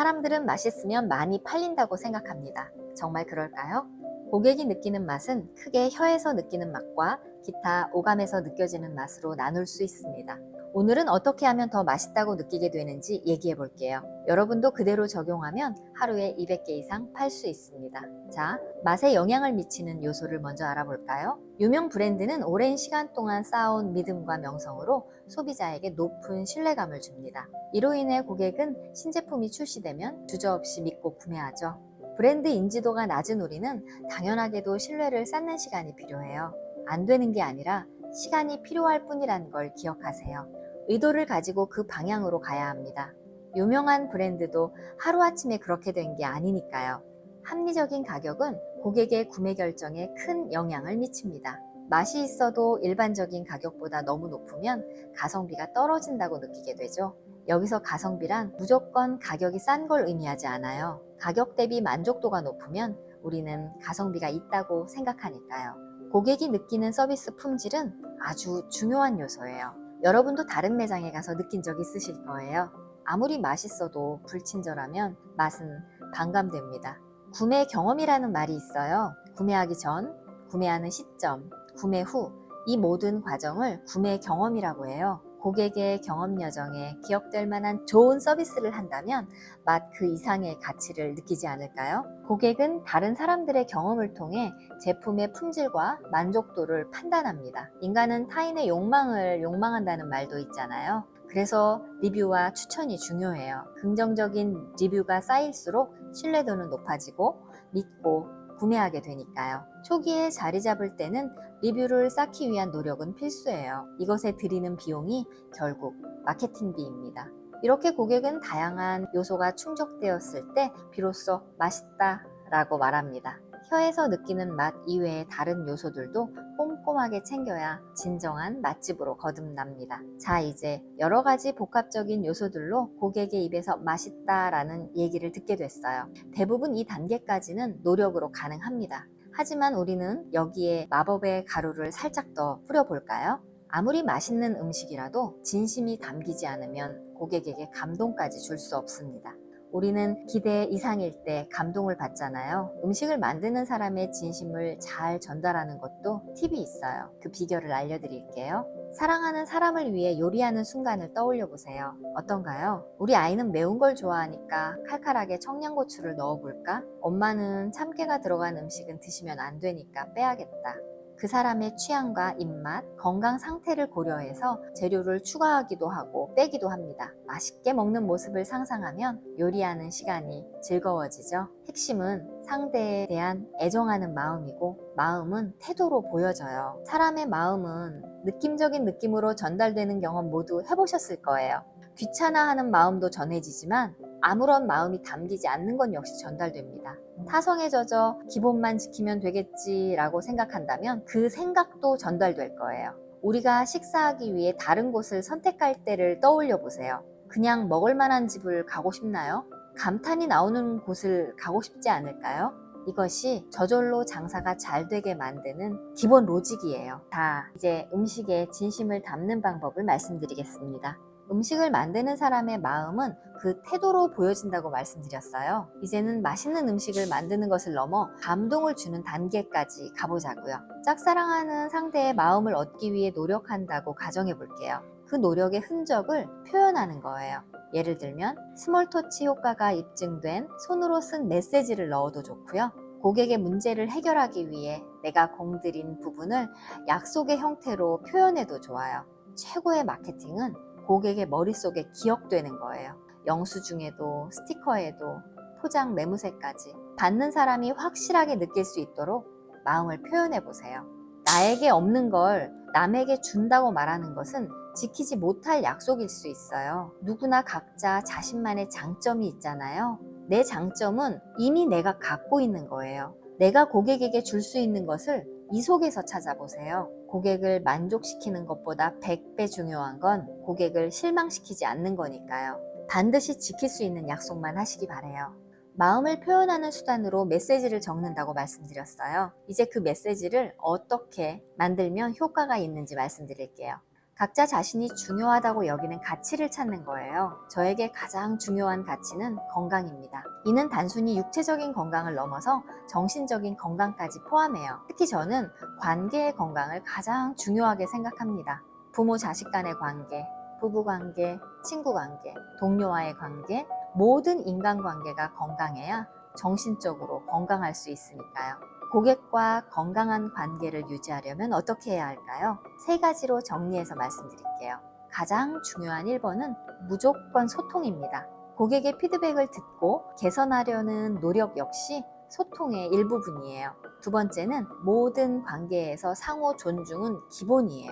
사람들은 맛있으면 많이 팔린다고 생각합니다. 정말 그럴까요? 고객이 느끼는 맛은 크게 혀에서 느끼는 맛과 기타 오감에서 느껴지는 맛으로 나눌 수 있습니다. 오늘은 어떻게 하면 더 맛있다고 느끼게 되는지 얘기해 볼게요. 여러분도 그대로 적용하면 하루에 200개 이상 팔 수 있습니다. 자, 맛에 영향을 미치는 요소를 먼저 알아볼까요? 유명 브랜드는 오랜 시간 동안 쌓아온 믿음과 명성으로 소비자에게 높은 신뢰감을 줍니다. 이로 인해 고객은 신제품이 출시되면 주저없이 믿고 구매하죠. 브랜드 인지도가 낮은 우리는 당연하게도 신뢰를 쌓는 시간이 필요해요. 안 되는 게 아니라 시간이 필요할 뿐이라는 걸 기억하세요. 의도를 가지고 그 방향으로 가야 합니다. 유명한 브랜드도 하루아침에 그렇게 된 게 아니니까요. 합리적인 가격은 고객의 구매 결정에 큰 영향을 미칩니다. 맛이 있어도 일반적인 가격보다 너무 높으면 가성비가 떨어진다고 느끼게 되죠. 여기서 가성비란 무조건 가격이 싼 걸 의미하지 않아요. 가격 대비 만족도가 높으면 우리는 가성비가 있다고 생각하니까요. 고객이 느끼는 서비스 품질은 아주 중요한 요소예요. 여러분도 다른 매장에 가서 느낀 적 있으실 거예요. 아무리 맛있어도 불친절하면 맛은 반감됩니다. 구매 경험이라는 말이 있어요. 구매하기 전, 구매하는 시점, 구매 후, 이 모든 과정을 구매 경험이라고 해요. 고객의 경험 여정에 기억될 만한 좋은 서비스를 한다면 맛 그 이상의 가치를 느끼지 않을까요? 고객은 다른 사람들의 경험을 통해 제품의 품질과 만족도를 판단합니다. 인간은 타인의 욕망을 욕망한다는 말도 있잖아요. 그래서 리뷰와 추천이 중요해요. 긍정적인 리뷰가 쌓일수록 신뢰도는 높아지고 믿고 구매하게 되니까요. 초기에 자리 잡을 때는 리뷰를 쌓기 위한 노력은 필수예요. 이것에 들이는 비용이 결국 마케팅비입니다. 이렇게 고객은 다양한 요소가 충족되었을 때 비로소 맛있다 라고 말합니다. 혀에서 느끼는 맛 이외의 다른 요소들도 꼼꼼하게 챙겨야 진정한 맛집으로 거듭납니다. 자, 이제 여러 가지 복합적인 요소들로 고객의 입에서 맛있다라는 얘기를 듣게 됐어요. 대부분 이 단계까지는 노력으로 가능합니다. 하지만 우리는 여기에 마법의 가루를 살짝 더 뿌려볼까요? 아무리 맛있는 음식이라도 진심이 담기지 않으면 고객에게 감동까지 줄 수 없습니다. 우리는 기대 이상일 때 감동을 받잖아요. 음식을 만드는 사람의 진심을 잘 전달하는 것도 팁이 있어요. 그 비결을 알려드릴게요. 사랑하는 사람을 위해 요리하는 순간을 떠올려 보세요. 어떤가요? 우리 아이는 매운 걸 좋아하니까 칼칼하게 청양고추를 넣어볼까? 엄마는 참깨가 들어간 음식은 드시면 안 되니까 빼야겠다. 그 사람의 취향과 입맛, 건강 상태를 고려해서 재료를 추가하기도 하고 빼기도 합니다. 맛있게 먹는 모습을 상상하면 요리하는 시간이 즐거워지죠. 핵심은 상대에 대한 애정하는 마음이고 마음은 태도로 보여져요. 사람의 마음은 느낌적인 느낌으로 전달되는 경험 모두 해보셨을 거예요. 귀찮아하는 마음도 전해지지만 아무런 마음이 담기지 않는 건 역시 전달됩니다. 타성에 젖어 기본만 지키면 되겠지라고 생각한다면 그 생각도 전달될 거예요. 우리가 식사하기 위해 다른 곳을 선택할 때를 떠올려 보세요. 그냥 먹을 만한 집을 가고 싶나요? 감탄이 나오는 곳을 가고 싶지 않을까요? 이것이 저절로 장사가 잘 되게 만드는 기본 로직이에요. 자, 이제 음식에 진심을 담는 방법을 말씀드리겠습니다. 음식을 만드는 사람의 마음은 그 태도로 보여진다고 말씀드렸어요. 이제는 맛있는 음식을 만드는 것을 넘어 감동을 주는 단계까지 가보자고요. 짝사랑하는 상대의 마음을 얻기 위해 노력한다고 가정해 볼게요. 그 노력의 흔적을 표현하는 거예요. 예를 들면 스몰터치 효과가 입증된 손으로 쓴 메시지를 넣어도 좋고요. 고객의 문제를 해결하기 위해 내가 공들인 부분을 약속의 형태로 표현해도 좋아요. 최고의 마케팅은 고객의 머릿속에 기억되는 거예요. 영수증에도 스티커에도 포장 매무새까지 받는 사람이 확실하게 느낄 수 있도록 마음을 표현해 보세요. 나에게 없는 걸 남에게 준다고 말하는 것은 지키지 못할 약속일 수 있어요. 누구나 각자 자신만의 장점이 있잖아요. 내 장점은 이미 내가 갖고 있는 거예요. 내가 고객에게 줄 수 있는 것을 이 속에서 찾아보세요. 고객을 만족시키는 것보다 100배 중요한 건 고객을 실망시키지 않는 거니까요. 반드시 지킬 수 있는 약속만 하시기 바래요. 마음을 표현하는 수단으로 메시지를 적는다고 말씀드렸어요. 이제 그 메시지를 어떻게 만들면 효과가 있는지 말씀드릴게요. 각자 자신이 중요하다고 여기는 가치를 찾는 거예요. 저에게 가장 중요한 가치는 건강입니다. 이는 단순히 육체적인 건강을 넘어서 정신적인 건강까지 포함해요. 특히 저는 관계의 건강을 가장 중요하게 생각합니다. 부모 자식 간의 관계, 부부 관계, 친구 관계, 동료와의 관계, 모든 인간관계가 건강해야 정신적으로 건강할 수 있으니까요. 고객과 건강한 관계를 유지하려면 어떻게 해야 할까요? 3가지로 정리해서 말씀드릴게요. 가장 중요한 1번은 무조건 소통입니다. 고객의 피드백을 듣고 개선하려는 노력 역시 소통의 일부분이에요. 2번째는 모든 관계에서 상호 존중은 기본이에요.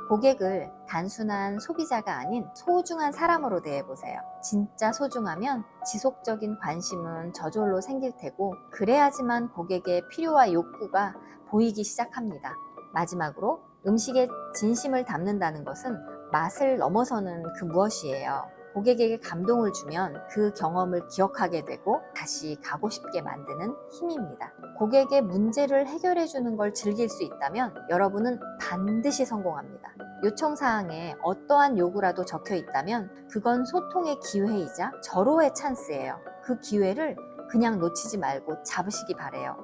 고객을 단순한 소비자가 아닌 소중한 사람으로 대해보세요. 진짜 소중하면 지속적인 관심은 저절로 생길 테고, 그래야지만 고객의 필요와 욕구가 보이기 시작합니다. 마지막으로 음식에 진심을 담는다는 것은 맛을 넘어서는 그 무엇이에요. 고객에게 감동을 주면 그 경험을 기억하게 되고 다시 가고 싶게 만드는 힘입니다. 고객의 문제를 해결해 주는 걸 즐길 수 있다면 여러분은 반드시 성공합니다. 요청사항에 어떠한 요구라도 적혀 있다면 그건 소통의 기회이자 절호의 찬스예요. 그 기회를 그냥 놓치지 말고 잡으시기 바래요.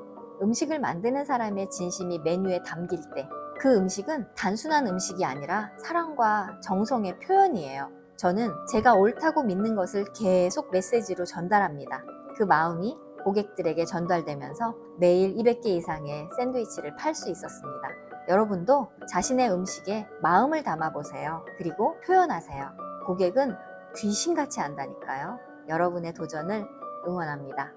음식을 만드는 사람의 진심이 메뉴에 담길 때 그 음식은 단순한 음식이 아니라 사랑과 정성의 표현이에요. 저는 제가 옳다고 믿는 것을 계속 메시지로 전달합니다. 그 마음이 고객들에게 전달되면서 매일 200개 이상의 샌드위치를 팔 수 있었습니다. 여러분도 자신의 음식에 마음을 담아보세요. 그리고 표현하세요. 고객은 귀신같이 안다니까요. 여러분의 도전을 응원합니다.